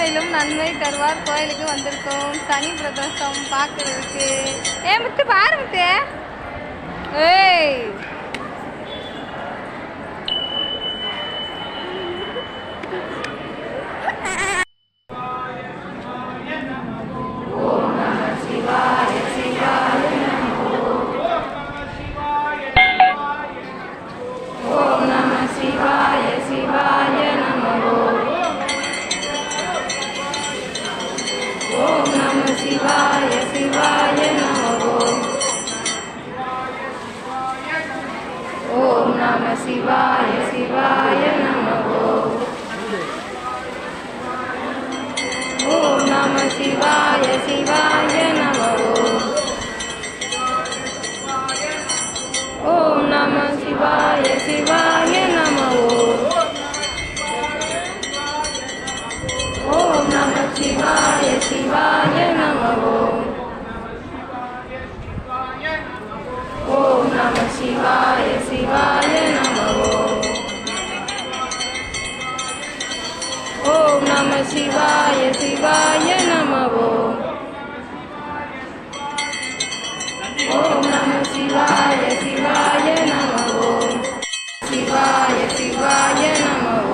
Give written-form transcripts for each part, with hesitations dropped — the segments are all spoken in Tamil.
மேன்மேலும் நன்மை தருவார். கோயிலுக்கு வந்திருக்கோம் சனி பிரதோஷம் பார்க்கறதுக்கு. முத்து பாரு முத்து. ஏய் शिवाय शिवाय नमः। ओम नमः शिवाय शिवाय नमः। ओम नमः शिवाय शिवाय नमः। ओम नमः शिवाय शिवाय नमः। ओम नमः शिवाय शिवाय नमः। ओम नमः शिवाय शिवाय नमः। ओम नमः शिवाय शिवाय नमः। शिवाय शिवाय नमः।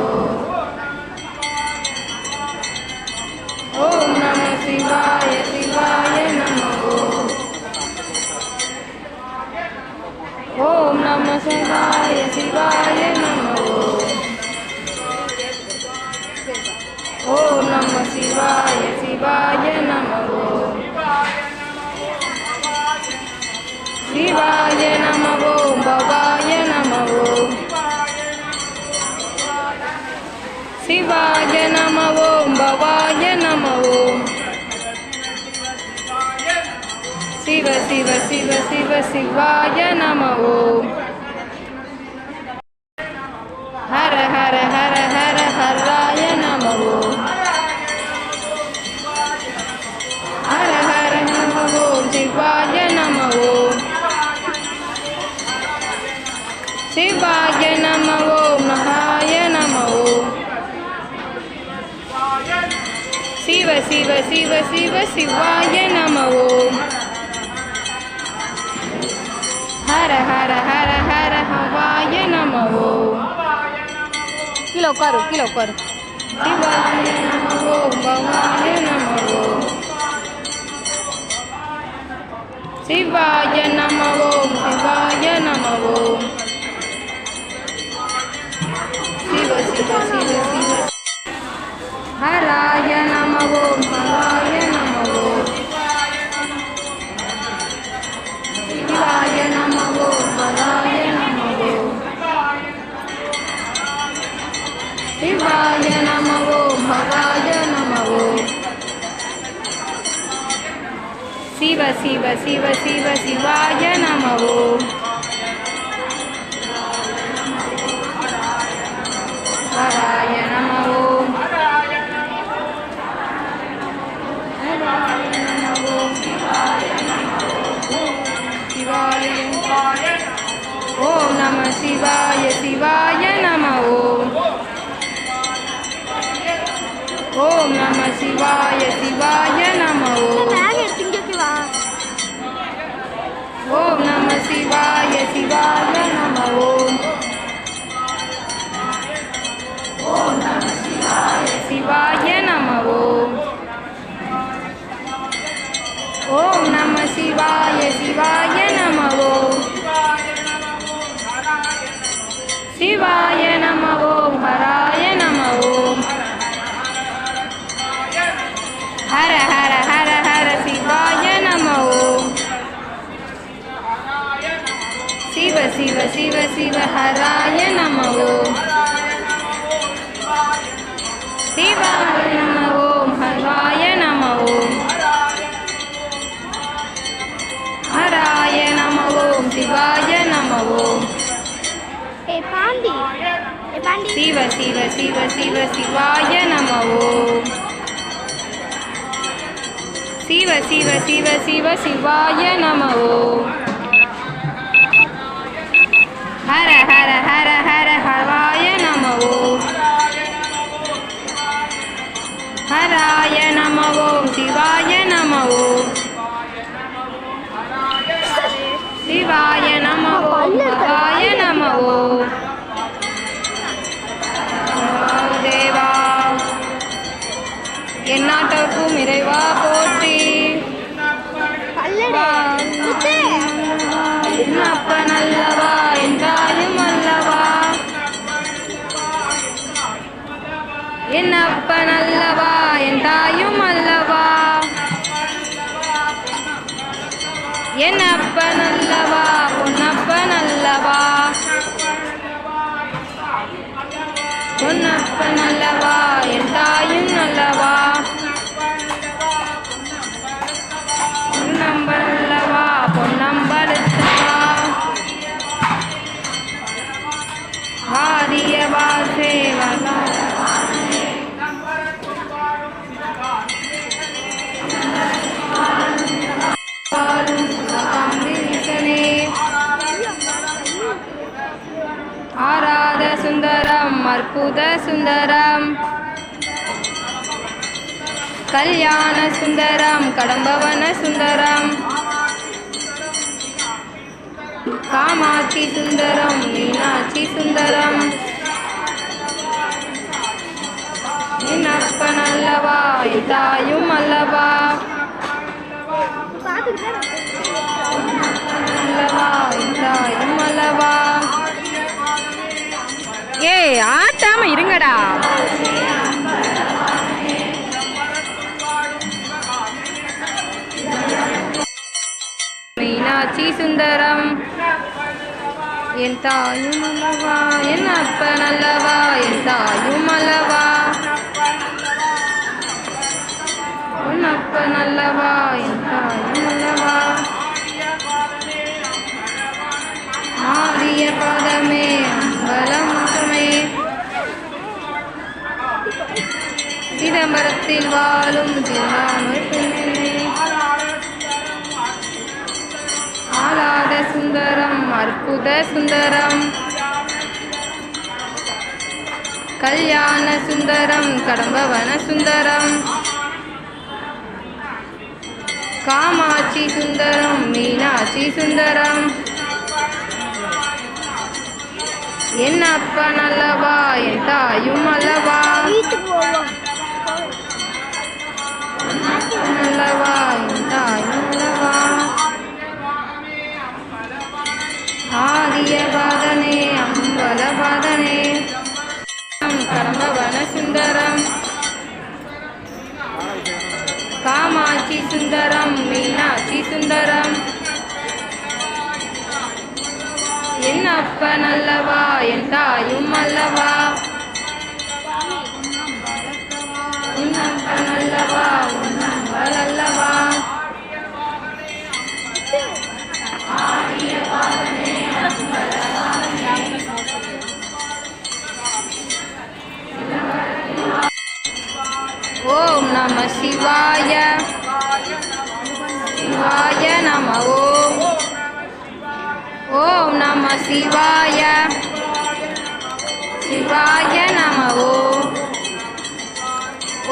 ओम नमः शिवाय शिवाय नमः। ओम नमः शिवाय शिवाय नमः। ओम नमः शिवाय शिवाय नमः। शिवाय नमः। ओम भवाय नमः। शिवाय नमः। ओम भवाय नमः। शिव शिव शिव शिव शिवाय नमः। हर हर हर हर हराय नमः। हर हर नमः। शिवाय नमः। शिवाय नमः। नहाय नमः। शिव शिव शिव शिव शिवाय नमः। हर हर हर हर हवाय नमः। किलो करो शिवाय नमः। भवाय नमः। शिवाय नमः। शिवाय नमः। शिव शिव शिव शिव हराय नमः। हराय नमः। शिवाय नमः। हराय नमः। शिवाय नमः। भवाय नमः। शिव शिव शिव शिव शिवाय नमः। हराय नमः। ओम नमः शिवाय शिवाय नमः। ओम नमः शिवाय शिवाय नमः। ओम नमः शिवाय शिवाय नमः। ओम नमः शिवाय शिवाय नमः। ओम नमः शिवाय शिवाय नमः। शिवाय नमः। हराय नमः। हर हर हर हर शिवाय नमः। शिव शिव शिव शिव हराय नमः। शिवाय नमः। हराय नमः। हराय नमः। शिवाय नमः। शिव शिव शिव शिव शिवाय नमः। शिव शिव शिव शिव शिवाय नमः। हर हर हर हर हराय नमः। ஹராய நம ஓம் சிவாய நம ஓம் சிவாய நம ஓம் ஹராய நம ஓம் தேவா எந்நாட்டோர்க்கும் இறைவா போற்றி அப்பன் அல்லவா என்றாயும் அல்லவா என் அப்பன் அல்லவா என் தாயும் அல்லவா என் அப்பன் அல்லவா பொன்னப்பன் அல்லவா பொன்னப்பன் அல்லவா என் தாயும் அல்லவா பொன்னம்பன் அல்லவா பொன்னம்பலத்தவா ஆரிய வாசேவா ஆராத சுந்தரம் அற்புத சுந்தரம் கல்யாண சுந்தரம் கடம்பவன சுந்தரம் காமாட்சி சுந்தரம் மீனாட்சி சுந்தரம் என் அப்பன் அல்லவா என் தாயும் அல்லவா அல்லவா என் தாயும் அல்லவா. ஏய் ஆட்டாம இருங்கடா. மீனாட்சி சுந்தரம் என் தாயும் அல்லவா என் அப்பன் அல்லவா என் தாயும் அல்லவா உன் அப்பன் அல்லவா என் தாயும் அல்லவா ஆரிய பாதமே அம்பலமுகமே சிதம்பரத்தில் வாழும் திருநாமல் பெண்ணே ஆலாத சுந்தரம் அற்புத சுந்தரம் கல்யாண சுந்தரம் கடம்பவன சுந்தரம் காமாட்சி சுந்தரம் மீனாட்சி சுந்தரம் என் அப்பன் அல்லவா என் தாயும் அல்லவா அல்லவா என் தாயும் அல்லவா ஆரிய பாதனே அம்பல பாதனே கடம்பவன சுந்தரம் காமாட்சி சுந்தரம் மீனாட்சி சுந்தரம் என் அப்பன் அல்லவா என் தாயும் அல்லவா உன் அப்பன் அல்லவா உன் அம்பல் அல்லவா ஓம் நம சிவாய சிவாய நம ஓம் ஓம் நம சிவாய சிவாய நம ஓம்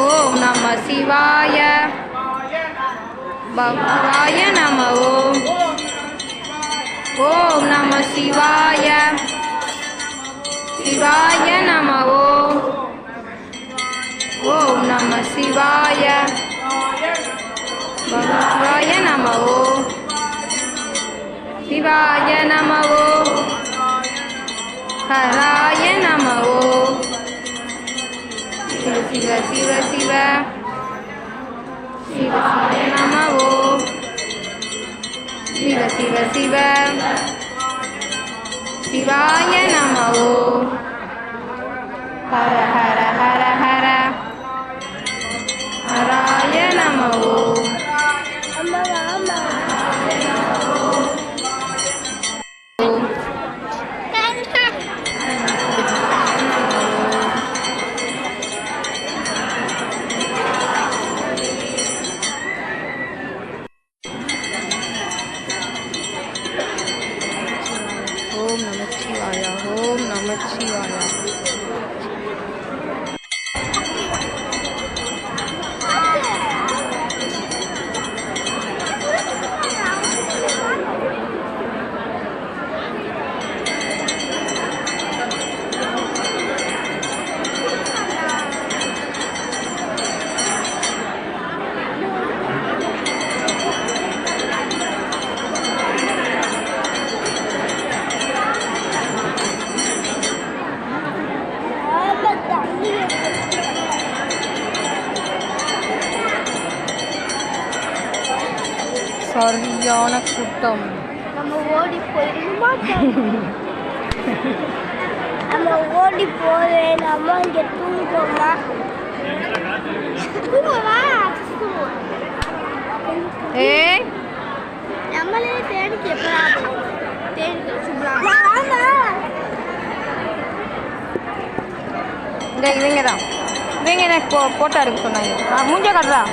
ஓம் நம சிவாய பவாய நம ஓம் ஓம் நம சிவாய சிவாய நம ஓம் ஓம் நம சிவாய பவாய நம ஓம் சிவாய நம ஓம் ஹராய நம ஓம் சிவ சிவ சிவ சிவ சிவாய நம ஓம் சிவ சிவ சிவ சிவாய நம ஓம் ஹர ஹர ஹர ஹர ஹராய நம ஓம் ஓம் நமச்சிவாய ஓம் நமச்சிவாய சரியான கூட்டம். நம்ம ஓடி போயிடுமா? நம்ம ஓடி போறேன். நம்ம இங்கே தூங்குவோமா? ஏய் நம்மளே தேடி கேட்கலாம். தேடி கேட்கலாம். இவங்க தான் இவங்க எனக்கு போட்டோ எடுக்க சொன்னாங்க. மூஞ்ச காட்டுறா.